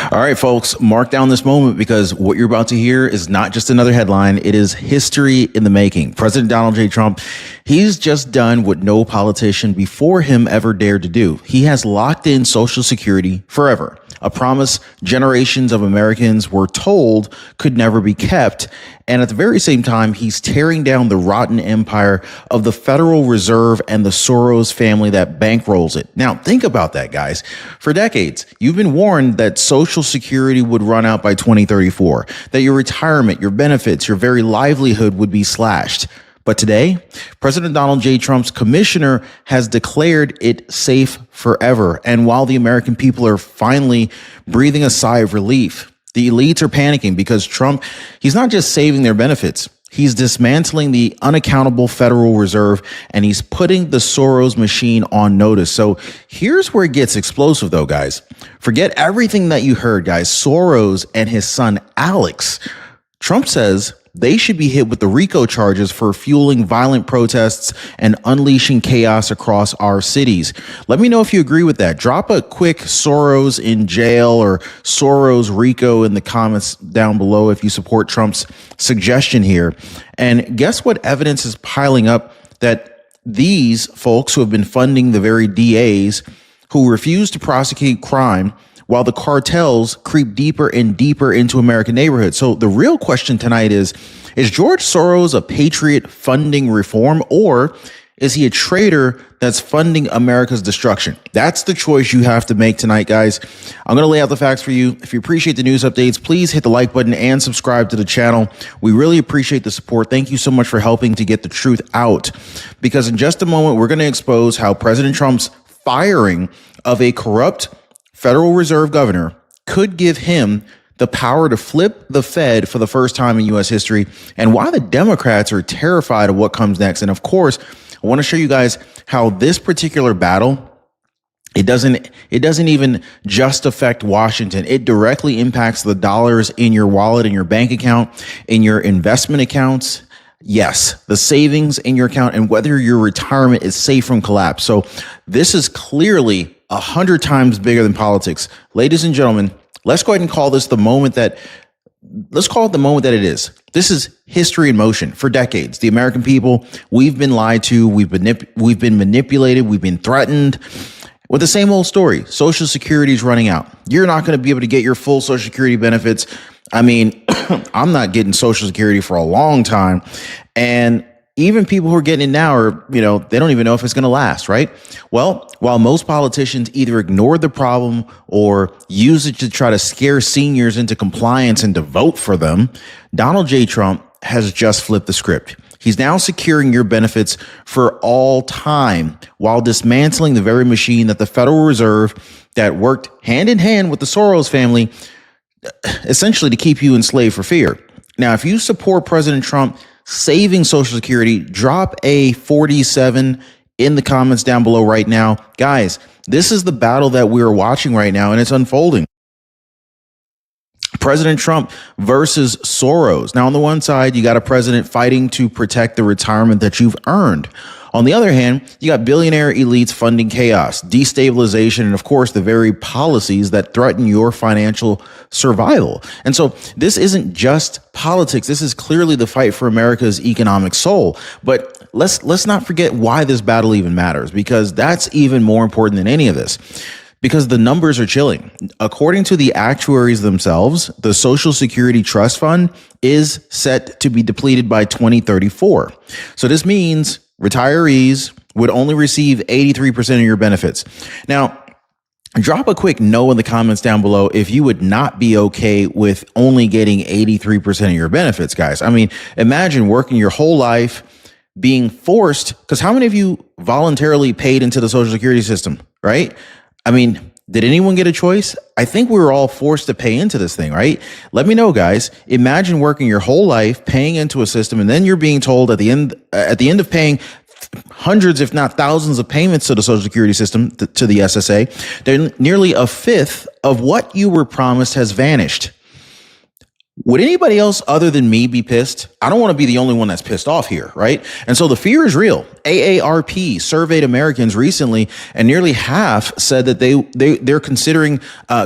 All right, folks, mark down this moment because what you're about to hear is not just another headline. It is history in the making. President Donald J. Trump, he's just done what no politician before him ever dared to do. He has locked in Social Security forever, a promise generations of Americans were told could never be kept. And at the very same time, he's tearing down the rotten empire of the Federal Reserve and the Soros family that bankrolls it. Now, think about that, guys. For decades, you've been warned that Social Security would run out by 2034, that your retirement, your benefits, your very livelihood would be slashed. But today, President Donald J. Trump's commissioner has declared it safe forever. And while the American people are finally breathing a sigh of relief, the elites are panicking because Trump, he's not just saving their benefits. He's dismantling the unaccountable Federal Reserve and he's putting the Soros machine on notice. So here's where it gets explosive, though, guys. Forget everything that you heard, guys. Soros and his son, Alex. Trump says they should be hit with the RICO charges for fueling violent protests and unleashing chaos across our cities. Let me know if you agree with that. Drop a quick Soros in jail or Soros RICO in the comments down below if you support Trump's suggestion here. And guess what evidence is piling up that these folks who have been funding the very DAs who refuse to prosecute crime while the cartels creep deeper and deeper into American neighborhoods. So the real question tonight is George Soros a patriot funding reform, or is he a traitor that's funding America's destruction? That's the choice you have to make tonight, guys. I'm going to lay out the facts for you. If you appreciate the news updates, please hit the like button and subscribe to the channel. We really appreciate the support. Thank you so much for helping to get the truth out, because in just a moment, we're going to expose how President Trump's firing of a corrupt Federal Reserve governor could give him the power to flip the Fed for the first time in U.S. history, and why the Democrats are terrified of what comes next. And of course, I want to show you guys how this particular battle, it doesn't even just affect Washington. It directly impacts the dollars in your wallet, in your bank account, in your investment accounts. Yes, the savings in your account, and whether your retirement is safe from collapse. So this is clearly 100 times bigger than politics. Ladies and gentlemen, let's go ahead and call this the moment that, let's call it the moment that it is. This is history in motion. For decades, the American people, we've been lied to, we've been manipulated, we've been threatened with the same old story. Social Security is running out. You're not going to be able to get your full Social Security benefits. I mean, I'm not getting Social Security for a long time. And even people who are getting it now are, they don't even know if it's going to last, right? Well, while most politicians either ignored the problem or use it to try to scare seniors into compliance and to vote for them, Donald J. Trump has just flipped the script. He's now securing your benefits for all time while dismantling the very machine that the Federal Reserve that worked hand in hand with the Soros family, essentially to keep you enslaved for fear. Now, if you support President Trump saving Social Security, drop a 47 in the comments down below right now. Guys, this is the battle that we're watching right now, and it's unfolding. President Trump versus Soros. Now, on the one side, you got a president fighting to protect the retirement that you've earned. On the other hand, you got billionaire elites funding chaos, destabilization, and of course, the very policies that threaten your financial survival. And so this isn't just politics. This is clearly the fight for America's economic soul. But let's not forget why this battle even matters, because that's even more important than any of this. Because the numbers are chilling. According to the actuaries themselves, the Social Security Trust Fund is set to be depleted by 2034. So this means retirees would only receive 83% of your benefits. Now, drop a quick no in the comments down below if you would not be okay with only getting 83% of your benefits, guys. I mean, imagine working your whole life, being forced, because how many of you voluntarily paid into the Social Security system, right? I mean, did anyone get a choice? I think we were all forced to pay into this thing, right? Let me know, guys. Imagine working your whole life, paying into a system, and then you're being told at the end of paying hundreds, if not thousands of payments to the Social Security system, to the SSA, then nearly a fifth of what you were promised has vanished. Would anybody else other than me be pissed? I don't want to be the only one that's pissed off here, right? And so the fear is real. AARP surveyed Americans recently, and nearly half said that they're considering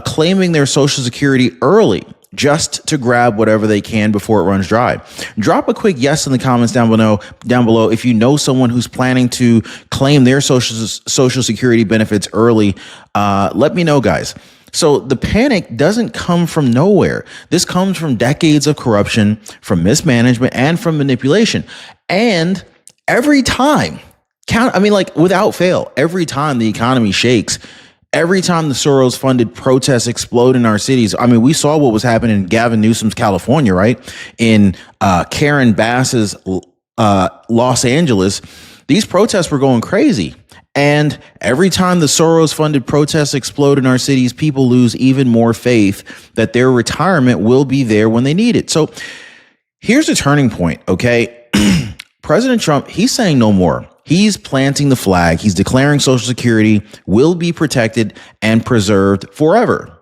claiming their Social Security early, just to grab whatever they can before it runs dry. Drop a quick yes in the comments down below if you know someone who's planning to claim their Social Security benefits early. Let me know, guys. So the panic doesn't come from nowhere. This comes from decades of corruption, from mismanagement, and from manipulation. And every time, without fail, every time the economy shakes, every time the Soros-funded protests explode in our cities. I mean, we saw what was happening in Gavin Newsom's California, right? In Karen Bass's Los Angeles. These protests were going crazy. And every time the Soros-funded protests explode in our cities, people lose even more faith that their retirement will be there when they need it. So here's a turning point, okay? President Trump, he's saying no more. He's planting the flag. He's declaring Social Security will be protected and preserved forever.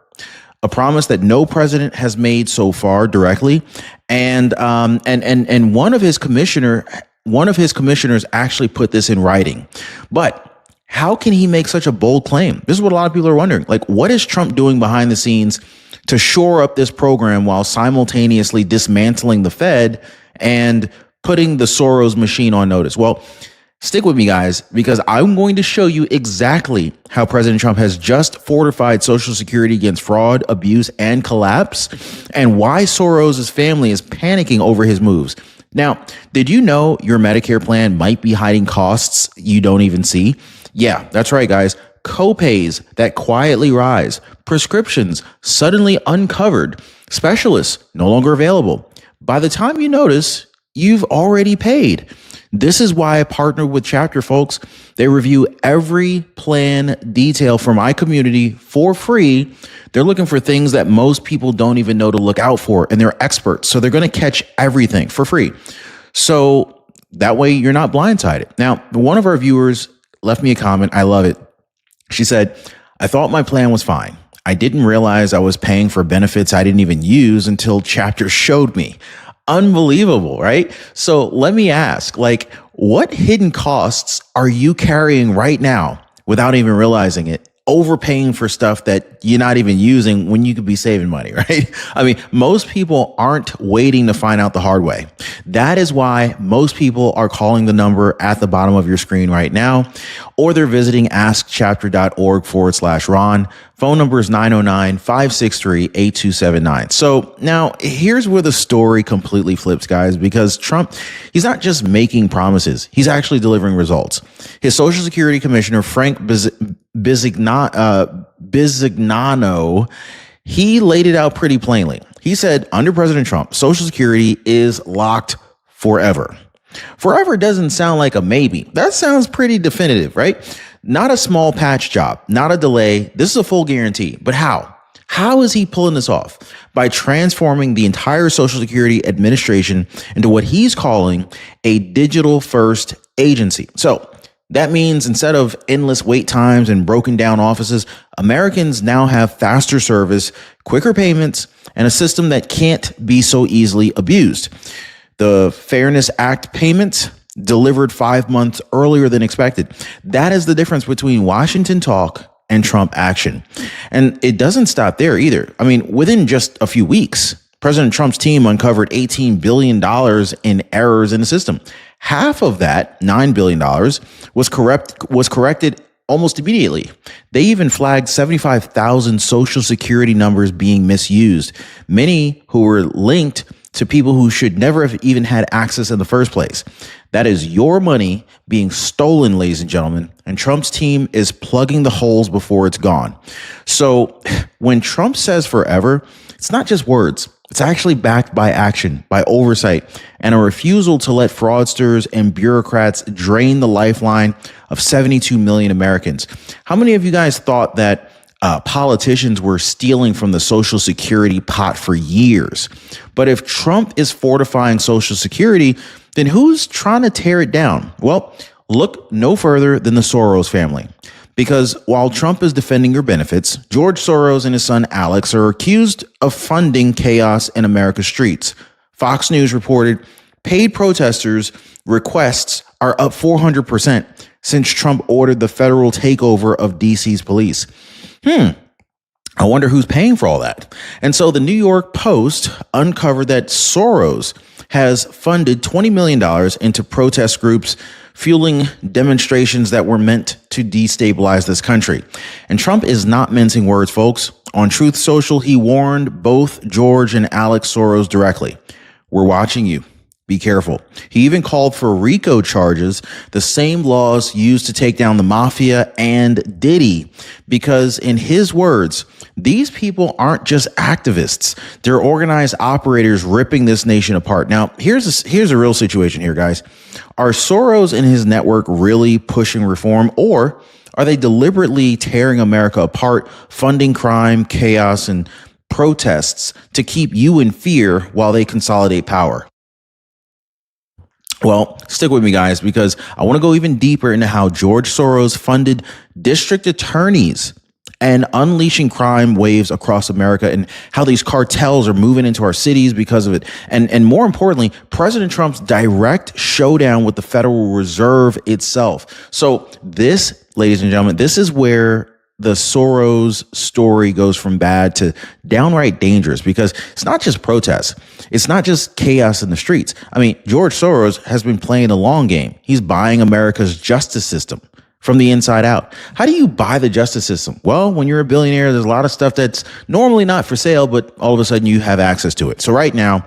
A promise that no president has made so far directly. And one of his commissioners actually put this in writing. But how can he make such a bold claim? This is what a lot of people are wondering. Like, what is Trump doing behind the scenes to shore up this program while simultaneously dismantling the Fed and putting the Soros machine on notice? Well, stick with me, guys, because I'm going to show you exactly how President Trump has just fortified Social Security against fraud, abuse, and collapse, and why Soros' family is panicking over his moves. Now, did you know your Medicare plan might be hiding costs you don't even see? Yeah, that's right, guys. Copays that quietly rise, prescriptions suddenly uncovered, specialists no longer available. By the time you notice, you've already paid. This is why I partnered with Chapter, folks. They review every plan detail for my community for free. They're looking for things that most people don't even know to look out for, and they're experts. So they're going to catch everything for free. So that way you're not blindsided. Now, one of our viewers left me a comment. I love it. She said, I thought my plan was fine. I didn't realize I was paying for benefits I didn't even use until Chapter showed me. Unbelievable, right? So let me ask, what hidden costs are you carrying right now without even realizing it? Overpaying for stuff that you're not even using when you could be saving money, right? I mean, most people aren't waiting to find out the hard way. That is why most people are calling the number at the bottom of your screen right now, or they're visiting askchapter.org/Ron. Phone number is 909-563-8279. So now here's where the story completely flips, guys, because Trump, he's not just making promises. He's actually delivering results. His Social Security Commissioner, Frank Bisignano, he laid it out pretty plainly. He said, under President Trump, Social Security is locked forever. Forever doesn't sound like a maybe. That sounds pretty definitive, right? Not a small patch job, not a delay. This is a full guarantee. But how? How is he pulling this off? By transforming the entire Social Security administration into what he's calling a digital-first agency. So that means instead of endless wait times and broken down offices, Americans now have faster service, quicker payments, and a system that can't be so easily abused. The Fairness Act payments delivered 5 months earlier than expected. That is the difference between Washington talk and Trump action. And it doesn't stop there either. I mean, within just a few weeks, President Trump's team uncovered $18 billion in errors in the system. Half of that, $9 billion, was corrected almost immediately. They even flagged 75,000 Social Security numbers being misused, many who were linked to people who should never have even had access in the first place. That is your money being stolen, ladies and gentlemen, and Trump's team is plugging the holes before it's gone. So when Trump says forever, it's not just words. It's actually backed by action, by oversight, and a refusal to let fraudsters and bureaucrats drain the lifeline of 72 million Americans. How many of you guys thought that politicians were stealing from the Social Security pot for years? But if Trump is fortifying Social Security, then who's trying to tear it down? Well, look no further than the Soros family. Because while Trump is defending your benefits, George Soros and his son Alex are accused of funding chaos in America's streets. Fox News reported paid protesters' requests are up 400% since Trump ordered the federal takeover of DC's police. I wonder who's paying for all that. And so the New York Post uncovered that Soros has funded $20 million into protest groups fueling demonstrations that were meant to destabilize this country. And Trump is not mincing words, folks. On Truth Social, he warned both George and Alex Soros directly. We're watching you. Be careful. He even called for RICO charges, the same laws used to take down the mafia and Diddy, because in his words, these people aren't just activists. They're organized operators ripping this nation apart. Now, here's a real situation here, guys. Are Soros and his network really pushing reform, or are they deliberately tearing America apart, funding crime, chaos, and protests to keep you in fear while they consolidate power? Well, stick with me, guys, because I want to go even deeper into how George Soros funded district attorneys and unleashing crime waves across America, and how these cartels are moving into our cities because of it. And more importantly, President Trump's direct showdown with the Federal Reserve itself. So this, ladies and gentlemen, this is where the Soros story goes from bad to downright dangerous, because it's not just protests. It's not just chaos in the streets. I mean, George Soros has been playing the long game. He's buying America's justice system from the inside out. How do you buy the justice system? Well, when you're a billionaire, there's a lot of stuff that's normally not for sale, but all of a sudden you have access to it. So right now,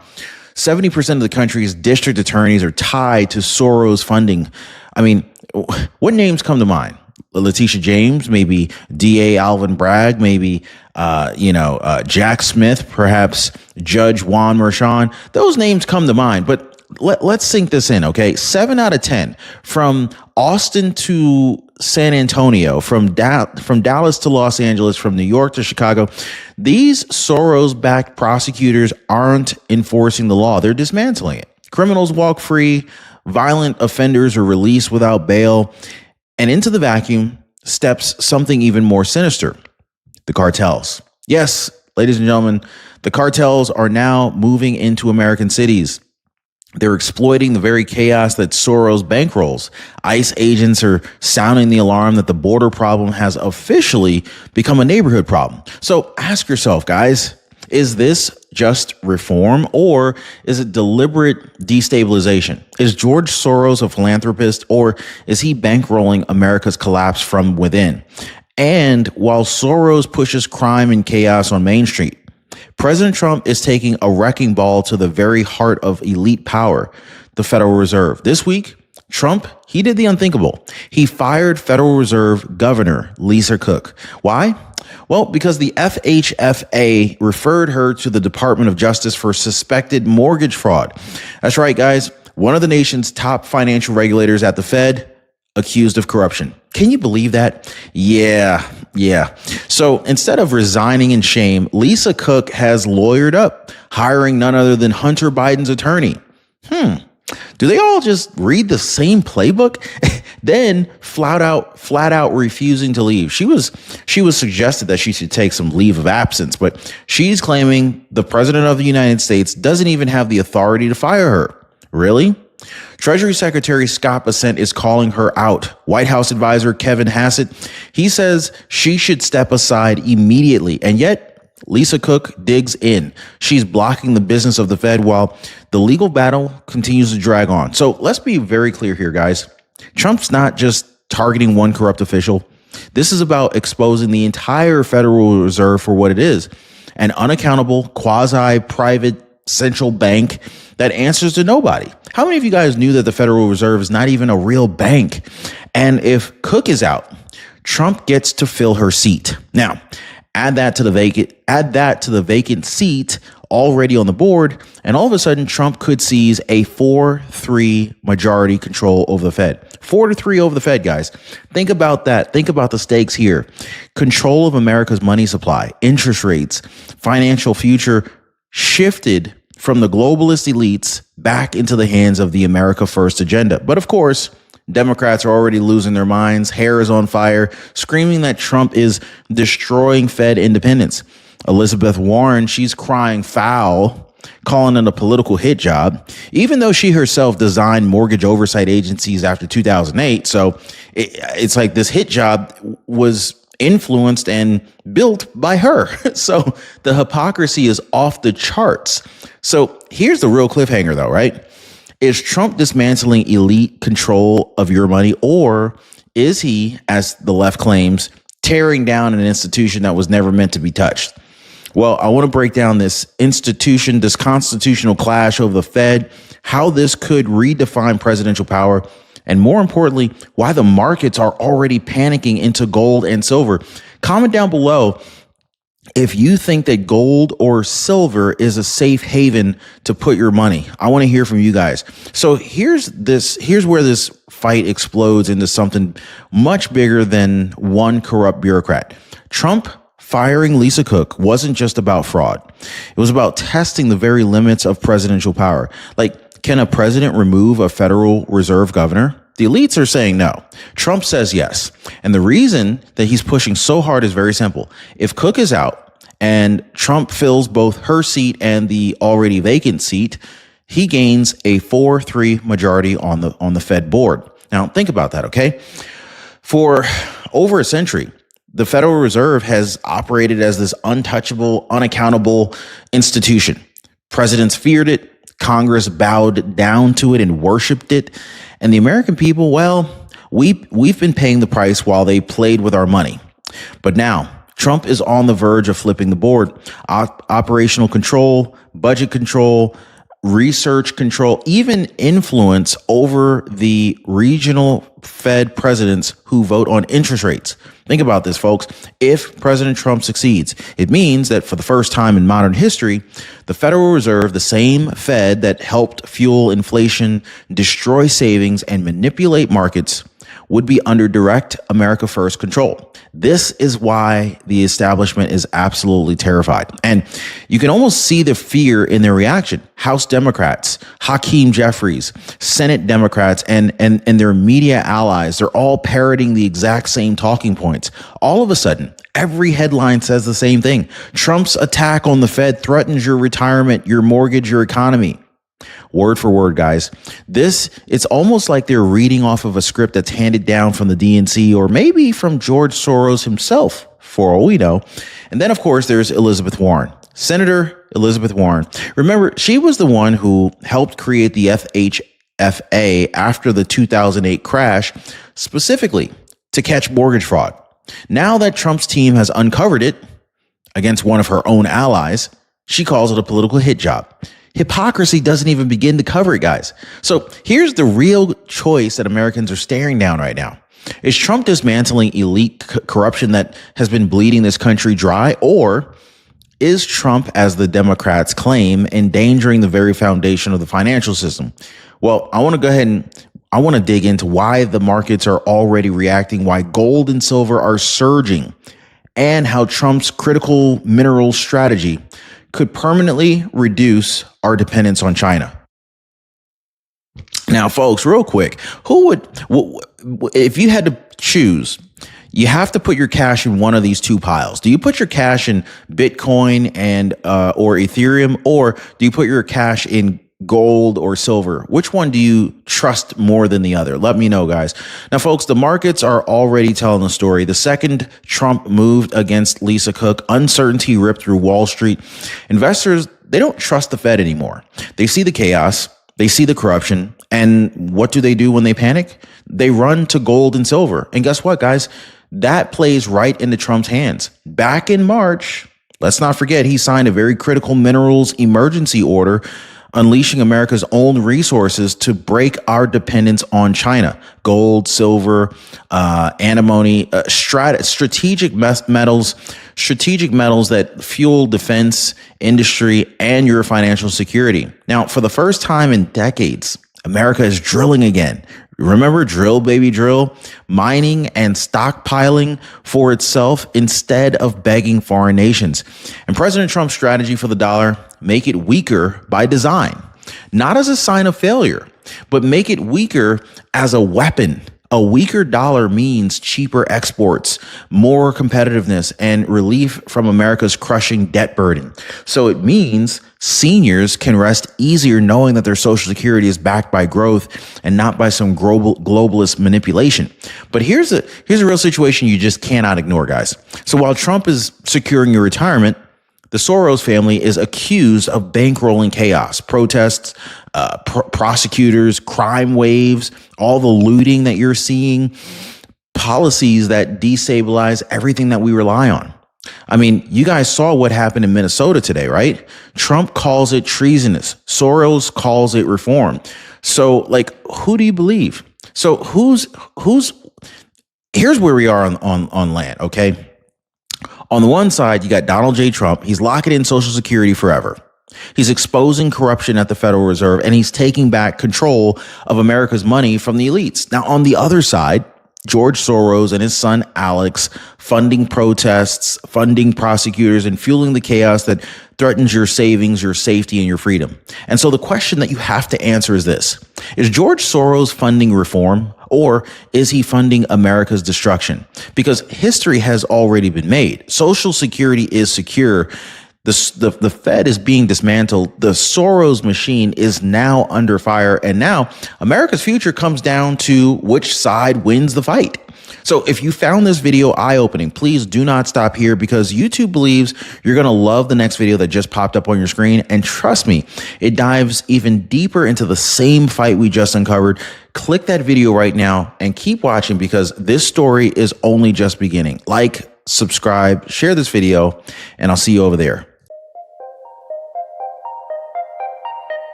70% of the country's district attorneys are tied to Soros funding. I mean, what names come to mind? Letitia James, maybe DA Alvin Bragg, maybe, Jack Smith, perhaps Judge Juan Merchan. Those names come to mind, but let's sink this in, okay? 7 out of 10 from Austin to San Antonio, from Dallas to Los Angeles, from New York to Chicago. These Soros-backed prosecutors aren't enforcing the law. They're dismantling it. Criminals walk free. Violent offenders are released without bail. And into the vacuum steps something even more sinister: the cartels. Yes, ladies and gentlemen, the cartels are now moving into American cities. They're exploiting the very chaos that Soros bankrolls. ICE agents are sounding the alarm that the border problem has officially become a neighborhood problem. So ask yourself, guys, is this just reform, or is it deliberate destabilization? Is George Soros a philanthropist, or is he bankrolling America's collapse from within? And while Soros pushes crime and chaos on Main Street, President Trump is taking a wrecking ball to the very heart of elite power, the Federal Reserve. This week, Trump, he did the unthinkable. He fired Federal Reserve Governor Lisa Cook. Why? Well, because the FHFA referred her to the Department of Justice for suspected mortgage fraud. That's right, guys. One of the nation's top financial regulators at the Fed accused of corruption. Can you believe that? Yeah. So instead of resigning in shame, Lisa Cook has lawyered up, hiring none other than Hunter Biden's attorney. Do they all just read the same playbook? Then flat out refusing to leave. She was suggested that she should take some leave of absence, but she's claiming the president of the United States doesn't even have the authority to fire her. Really? Treasury Secretary Scott Bessent is calling her out. White House advisor Kevin Hassett, he says she should step aside immediately. And yet Lisa Cook digs in. She's blocking the business of the Fed while the legal battle continues to drag on. So let's be very clear here, guys. Trump's not just targeting one corrupt official. This is about exposing the entire Federal Reserve for what it is: an unaccountable, quasi-private central bank that answers to nobody. How many of you guys knew that the Federal Reserve is not even a real bank? And if Cook is out, Trump gets to fill her seat. Now, add that to the vacant seat already on the board, and all of a sudden Trump could seize a 4-3 majority control over the Fed. 4-3 over the Fed, guys. Think about that. Think about the stakes here. Control of America's money supply, interest rates, financial future shifted from the globalist elites back into the hands of the America First agenda. But of course, Democrats are already losing their minds. Hair is on fire, screaming that Trump is destroying Fed independence. Elizabeth Warren, she's crying foul, calling it a political hit job, even though she herself designed mortgage oversight agencies after 2008. So it's like this hit job was influenced and built by her. So the hypocrisy is off the charts. So here's the real cliffhanger, though, right? Is Trump dismantling elite control of your money, or is he, as the left claims, tearing down an institution that was never meant to be touched? Well, I want to break down this constitutional clash over the Fed, how this could redefine presidential power, and more importantly, why the markets are already panicking into gold and silver. Comment down below if you think that gold or silver is a safe haven to put your money. I want to hear from you guys. So here's where this fight explodes into something much bigger than one corrupt bureaucrat. Trump firing Lisa Cook wasn't just about fraud. It was about testing the very limits of presidential power. Like, can a president remove a Federal Reserve governor? The elites are saying no. Trump says yes. And the reason that he's pushing so hard is very simple. If Cook is out and Trump fills both her seat and the already vacant seat, he gains a 4-3 majority on the Fed board. Now, think about that, okay? For over a century, the Federal Reserve has operated as this untouchable, unaccountable institution. Presidents feared it. Congress bowed down to it and worshiped it. And the American people, well, we've been paying the price while they played with our money. But now Trump is on the verge of flipping the board. Operational control, budget control, research control, even influence over the regional Fed presidents who vote on interest rates. Think about this, folks. If President Trump succeeds, it means that for the first time in modern history, the Federal Reserve, the same Fed that helped fuel inflation, destroy savings, and manipulate markets, would be under direct America First control. This is why the establishment is absolutely terrified. And you can almost see the fear in their reaction. House Democrats, Hakeem Jeffries, Senate Democrats, and their media allies, they're all parroting the exact same talking points. All of a sudden, every headline says the same thing. Trump's attack on the Fed threatens your retirement, your mortgage, your economy. Word for word, guys. It's almost like they're reading off of a script that's handed down from the DNC or maybe from George Soros himself, for all we know. And then, of course, there's Elizabeth Warren, Senator Elizabeth Warren. Remember, she was the one who helped create the FHFA after the 2008 crash, specifically to catch mortgage fraud. Now that Trump's team has uncovered it against one of her own allies, she calls it a political hit job. Hypocrisy doesn't even begin to cover it, guys. So here's the real choice that Americans are staring down right now. Is Trump dismantling elite corruption that has been bleeding this country dry? Or is Trump, as the Democrats claim, endangering the very foundation of the financial system? Well, I want to go ahead and I want to dig into why the markets are already reacting, why gold and silver are surging, and how Trump's critical mineral strategy could permanently reduce our dependence on China. Now, folks, real quick, if you had to choose, you have to put your cash in one of these two piles. Do you put your cash in Bitcoin and or Ethereum, or do you put your cash in gold or silver? Which one do you trust more than the other? Let me know, guys. Now, folks, the markets are already telling the story. The second Trump moved against Lisa Cook, uncertainty ripped through Wall Street. Investors, they don't trust the Fed anymore. They see the chaos, they see the corruption, and what do when they panic? They run to gold and silver. And guess what, guys? That plays right into Trump's hands. Back in March, let's not forget, he signed a very critical minerals emergency order unleashing America's own resources to break our dependence on China. Gold, silver, antimony, strategic metals that fuel defense industry and your financial security. Now, for the first time in decades, America is drilling again. Remember, drill, baby, drill, mining and stockpiling for itself instead of begging foreign nations. And President Trump's strategy for the dollar, make it weaker by design. not as a sign of failure, but make it weaker as a weapon. A weaker dollar means cheaper exports, more competitiveness, and relief from America's crushing debt burden. So it means seniors can rest easier knowing that their Social Security is backed by growth and not by some globalist manipulation. But here's a real situation you just cannot ignore, guys. So while Trump is securing your retirement, the Soros family is accused of bankrolling chaos, protests, prosecutors, crime waves, all the looting that you're seeing, policies that destabilize everything that we rely on. I mean, you guys saw what happened in Minnesota today, right? Trump calls it treasonous. Soros calls it reform. So, like, who do you believe? So here's where we are on land, okay? On the one side, you got Donald J. Trump. He's locking in Social Security forever. He's exposing corruption at the Federal Reserve, and he's taking back control of America's money from the elites. Now, on the other side, George Soros and his son Alex funding protests, funding prosecutors, and fueling the chaos that threatens your savings, your safety, and your freedom. And so the question that you have to answer is this: is George Soros funding reform, or is he funding America's destruction? Because history has already been made. Social Security is secure. The Fed is being dismantled. The Soros machine is now under fire. And now America's future comes down to which side wins the fight. So if you found this video eye-opening, please do not stop here, because YouTube believes you're going to love the next video that just popped up on your screen. And trust me, it dives even deeper into the same fight we just uncovered. Click that video right now and keep watching, because this story is only just beginning. Like, subscribe, share this video, and I'll see you over there.